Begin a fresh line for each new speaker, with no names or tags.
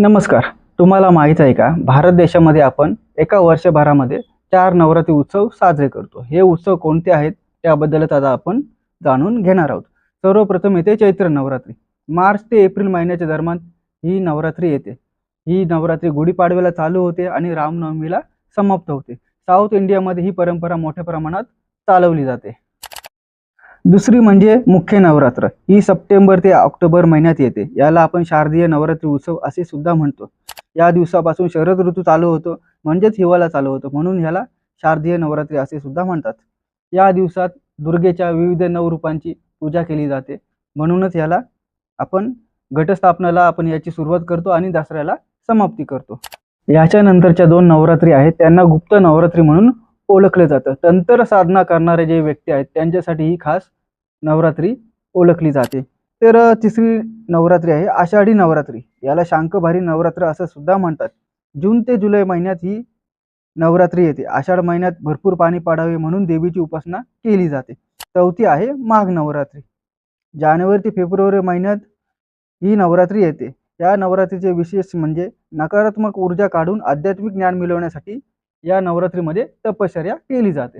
नमस्कार. तुम्हाला माहीत आहे का, भारत देशामध्ये आपण एका वर्षभरामध्ये 4 नवरात्री उत्सव साजरे करतो. हे उत्सव कोणते आहेत त्याबद्दलच आता आपण जाणून घेणार आहोत. सर्वप्रथम येते चैत्र नवरात्री. मार्च ते एप्रिल महिन्याच्या दरम्यान ही नवरात्री येते. ही नवरात्री गुढीपाडव्याला चालू होते आणि रामनवमीला समाप्त होते. साऊथ इंडियामध्ये ही परंपरा मोठ्या प्रमाणात चालवली जाते. दुसरी म्हणजे मुख्य नवरात्र. ही सप्टेंबर ते ऑक्टोबर महिन्यात येते. याला आपण शारदीय नवरात्री उत्सव असे सुद्धा म्हणतो. या दिवसापासून शरद ऋतू चालू होतो, म्हणजेच हिवाळा चालू होतो, म्हणून याला शारदीय नवरात्री असे सुद्धा म्हणतात. या दिवसात दुर्गेच्या विविध नवरूपांची पूजा केली जाते, म्हणूनच याला आपण घटस्थापनेला आपण याची सुरुवात करतो आणि दसऱ्याला समाप्ती करतो. याच्या नंतरच्या 2 नवरात्री आहेत, त्यांना गुप्त नवरात्री म्हणून ओळखले जातं. तंत्र साधना करणारे जे व्यक्ती आहेत त्यांच्यासाठी ही खास नवरात्री ओळखली जाते. तर तिसरी नवरात्री आहे आषाढी नवरात्री. याला शांकभारी नवरात्र असं सुद्धा म्हणतात. जून ते जुलै महिन्यात ही नवरात्री येते. आषाढ महिन्यात भरपूर पाणी पाडावे म्हणून देवीची उपासना केली जाते. चौथी आहे माघ नवरात्री. जानेवारी ते फेब्रुवारी महिन्यात ही नवरात्री येते. या नवरात्रीचे विशेष म्हणजे नकारात्मक ऊर्जा काढून आध्यात्मिक ज्ञान मिळवण्यासाठी या नवरात्रीमध्ये तपश्चर्या केली जाते.